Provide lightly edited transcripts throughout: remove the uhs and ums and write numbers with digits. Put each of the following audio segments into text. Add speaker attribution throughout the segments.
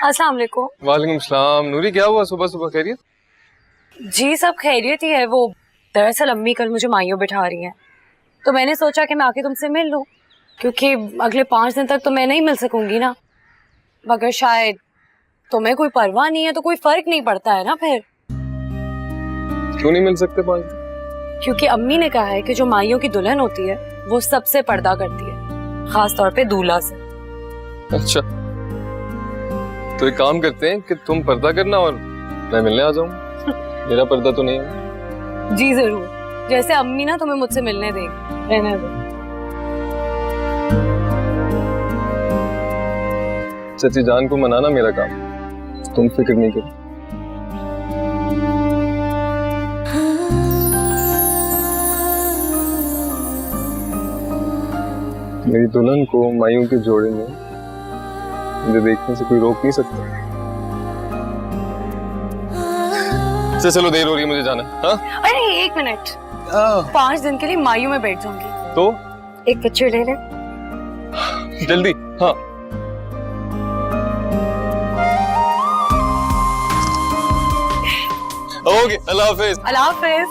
Speaker 1: अस्सलाम वालेकुम।
Speaker 2: वालेकुम सलाम। नूरी क्या हुआ सुबह सुबह खैरियत?
Speaker 1: जी सब खैरियत ही है। वो दरअसल अम्मी कल मुझे माइयों बिठा रही हैं, तो मैंने सोचा कि मैं आके तुमसे मिल लूं, क्योंकि अगले 5 दिन तक तो मैं नहीं मिल सकूंगी ना। मगर शायद तुम्हें कोई परवाह नहीं है तो कोई फर्क नहीं पड़ता है ना फिर।
Speaker 2: क्यों नहीं मिल सकते 5 दिन?
Speaker 1: क्योंकि अम्मी ने कहा है कि जो माइयों की दुल्हन होती है वो सबसे पर्दा करती है, खास तौर पे दूल्हा से।
Speaker 2: अच्छा, तो एक काम करते हैं कि तुम पर्दा करना और मैं मिलने आ जाऊं। मेरा पर्दा तो नहीं है।
Speaker 1: जी जरूर, जैसे अम्मी ना तुम्हें मुझसे मिलने देगी। रहने दो।
Speaker 2: चाची जान को मनाना मेरा काम, तुम फिक्र नहीं करो। मेरी दुल्हन को मायूं के जोड़े में मुझे देखने से कोई रोक नहीं सकता। चलो देर हो रही है, मुझे जाना है। हाँ?
Speaker 1: अरे 1 मिनट, 5 दिन के लिए मायूं में बैठ जाऊंगी
Speaker 2: तो
Speaker 1: एक पिक्चर ले ले।
Speaker 2: जल्दी। हाँ ओके, अल्लाह हाफिज।
Speaker 1: अल्लाह हाफिज।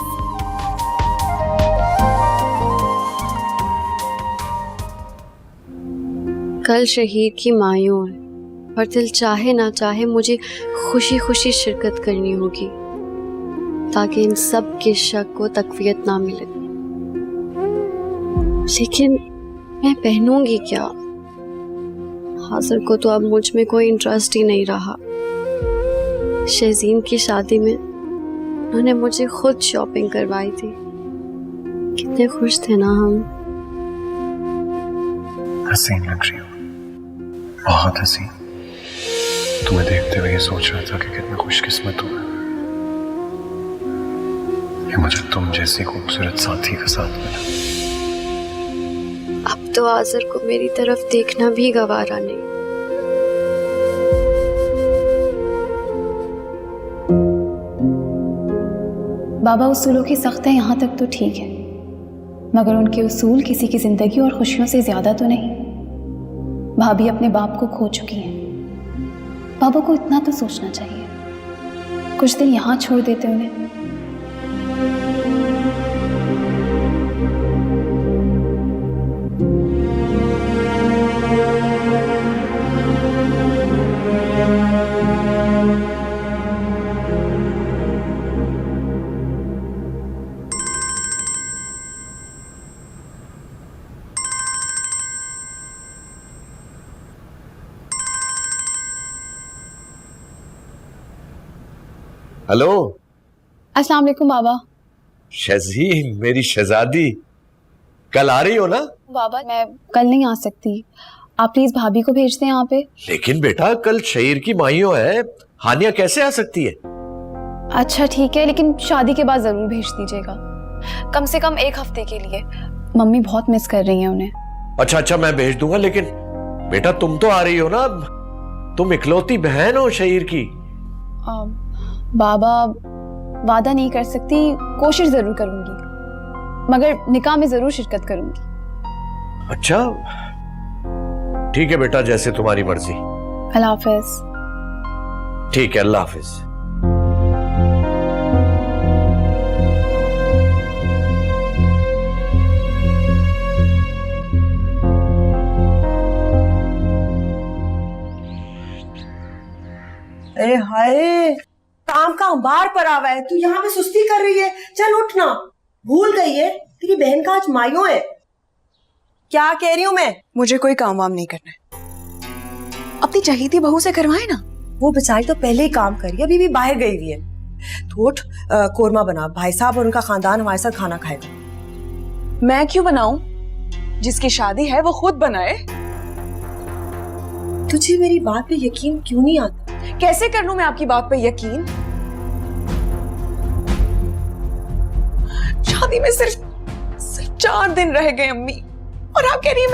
Speaker 3: कल शहीद की मायूं है और दिल चाहे ना चाहे मुझे खुशी खुशी शिरकत करनी होगी, ताकि इन सब के शक को तकवीयत ना मिले। लेकिन मैं पहनूंगी क्या? हाजिर को तो अब मुझ में कोई इंटरेस्ट ही नहीं रहा। शहजीन की शादी में उन्होंने मुझे खुद शॉपिंग करवाई थी। कितने खुश थे ना हम।
Speaker 4: हसीन लग रही हो, बहुत हसीन। तुम्हें देखते हुए ये सोच रहा था कि कितना खुशकिस्मत हूं मैं कि मुझे तुम जैसी खूबसूरत साथी का साथ मिला।
Speaker 3: अब तो आज़र को मेरी तरफ देखना भी गवारा नहीं।
Speaker 5: बाबा उसूलों की सख्त है, यहाँ तक तो ठीक है, मगर उनके उसूल किसी की जिंदगी और खुशियों से ज्यादा तो नहीं। भाभी अपने बाप को खो चुकी हैं। बाबा को इतना तो सोचना चाहिए, कुछ दिन यहाँ छोड़ देते उन्हें।
Speaker 6: हेलो।
Speaker 5: अस्सलाम वालेकुम बाबा।
Speaker 6: शज़ीन मेरी शहजादी, कल आ रही हो ना?
Speaker 5: बाबा मैं कल नहीं आ सकती, आप प्लीज भाभी को भेज दें यहाँ पे।
Speaker 6: लेकिन बेटा कल शहीर की माइयों है, हानिया कैसे आ सकती है?
Speaker 5: अच्छा ठीक है, लेकिन शादी के बाद जरूर भेज दीजिएगा, कम से कम 1 हफ्ते के लिए। मम्मी बहुत मिस कर रही हैं उन्हें।
Speaker 6: अच्छा मैं भेज दूंगा, लेकिन बेटा तुम तो आ रही हो ना, तुम इकलौती बहन हो शहीर की।
Speaker 5: बाबा वादा नहीं कर सकती, कोशिश जरूर करूंगी, मगर निकाह में जरूर शिरकत करूंगी।
Speaker 6: अच्छा ठीक है बेटा, जैसे तुम्हारी मर्जी।
Speaker 5: अल्लाह हाफिज।
Speaker 6: ठीक है, अल्लाह हाफिज।
Speaker 7: अरे हाय, काम का अंबार पर आवा है, तू यहाँ पे सुस्ती कर रही है। चल उठना, भूल गई है तेरी बहन का आज मायूं है। क्या कह रही हूँ मैं?
Speaker 8: मुझे कोई काम वाम नहीं करना है, अपनी चहीती बहू से करवाए ना।
Speaker 7: वो बेचारी तो पहले ही काम करी, अभी भी बाहर गई हुई है। तू उठ, कोरमा बना, भाई साहब और उनका खानदान हमारे साथ खाना खाएगा।
Speaker 8: मैं क्यों बनाऊं? जिसकी शादी है वो खुद बनाए।
Speaker 7: तुझे मेरी बात पे यकीन क्यों नहीं आता?
Speaker 8: कैसे कर लूं मैं आपकी बात पे यकीन? शादी में सिर्फ 4 दिन रह गए अम्मी, और आप कह रही हैं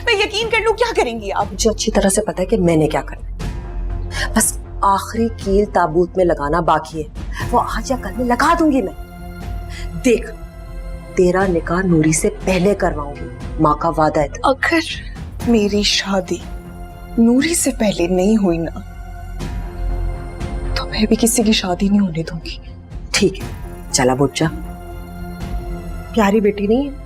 Speaker 8: मैं यकीन कर लूं? क्या करेंगी आप?
Speaker 7: मुझे अच्छी तरह से पता है कि मैंने क्या करना है। बस आखिरी कील ताबूत में लगाना बाकी है, वो आज या कल में लगा दूंगी मैं। देख, तेरा निकाह नूरी से पहले करवाऊंगी, माँ का वादा है।
Speaker 8: अगर मेरी शादी नूरी से पहले नहीं हुई ना, मैं भी किसी की शादी नहीं होने दूंगी।
Speaker 7: ठीक है, चला बुच्चा, प्यारी बेटी नहीं है?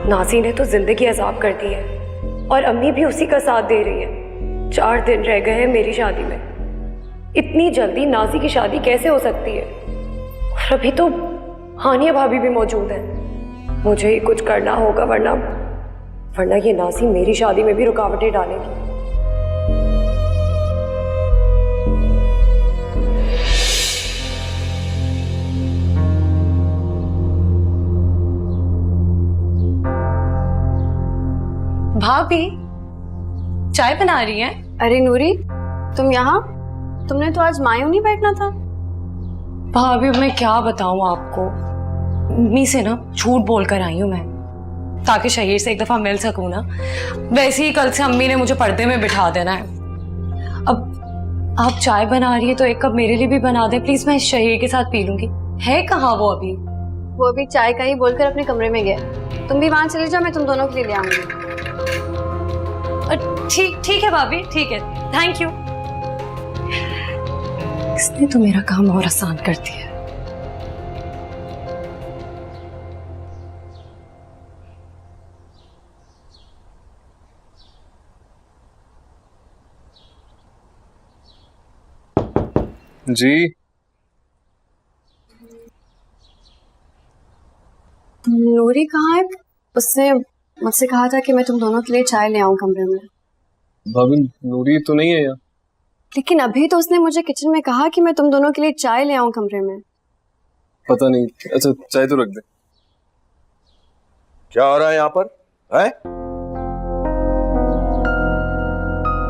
Speaker 1: नाज़ी ने तो जिंदगी अजाब कर दी है और अम्मी भी उसी का साथ दे रही है। 4 दिन रह गए हैं मेरी शादी में। इतनी जल्दी नाज़ी की शादी कैसे हो सकती है? और अभी तो हानिया भाभी भी मौजूद है। मुझे ही कुछ करना होगा, वरना ये नाज़ी मेरी शादी में भी रुकावटें डालेगी। भाभी चाय बना रही हैं?
Speaker 3: अरे नूरी, तुम यहाँ? तुमने तो आज मायूं नहीं बैठना था।
Speaker 1: भाभी मैं क्या बताऊं आपको, अम्मी से ना झूठ बोलकर आई हूं मैं, ताकि शहीर से एक दफा मिल सकूं ना। वैसे ही कल से अम्मी ने मुझे पर्दे में बिठा देना है। अब आप चाय बना रही है तो एक कप मेरे लिए भी बना दें प्लीज, मैं शहीर के साथ पी लूंगी। है कहाँ वो अभी?
Speaker 3: वो अभी चाय का ही बोलकर अपने कमरे में गया। तुम भी वहां चले जाओ, मैं तुम दोनों के लिए ले आऊंगी।
Speaker 1: ठीक है भाभी, ठीक है, थैंक यू। इसने तो मेरा काम और आसान कर दिया।
Speaker 2: जी
Speaker 3: नूरी कहाँ है? उसने मुझसे कहा था कि मैं तुम दोनों के लिए चाय ले आऊं कमरे में।
Speaker 2: भाभी नूरी तो नहीं है यहाँ।
Speaker 3: लेकिन अभी तो उसने मुझे किचन में कहा कि मैं तुम दोनों के लिए चाय ले आऊं कमरे में।
Speaker 2: पता नहीं, अच्छा चाय तो रख दे।
Speaker 6: क्या हो रहा है यहाँ पर है?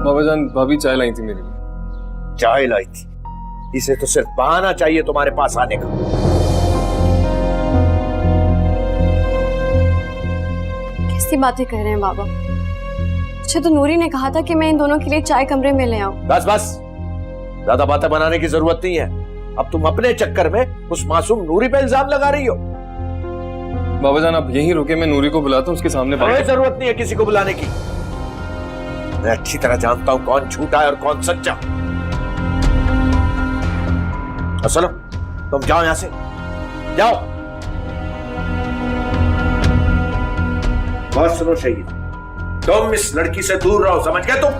Speaker 2: बाबा जान भाभी चाय लाई थी मेरे लिए।
Speaker 6: चाय लाई थी? इसे तो सिर्फ बहाना चाहिए तुम्हारे पास आने का।
Speaker 3: कैसी बातें कह रहे हैं बाबा? अच्छा तो नूरी ने कहा था कि मैं इन दोनों के लिए चाय कमरे में ले आऊं।
Speaker 6: बस बस, ज्यादा बातें बनाने की जरूरत नहीं है। अब तुम अपने चक्कर में उस मासूम नूरी पे इल्जाम लगा रही हो।
Speaker 2: बाबा जान आप यहीं रुके, मैं नूरी को बुलाता हूँ, उसके सामने
Speaker 6: कोई जरूरत नहीं है किसी को बुलाने की। मैं अच्छी तरह जानता हूं कौन झूठा है और कौन सच्चा। और चलो तुम जाओ यहां से, जाओ। बात सुनो शहीद, तुम इस लड़की से दूर रहो, समझ गए तुम?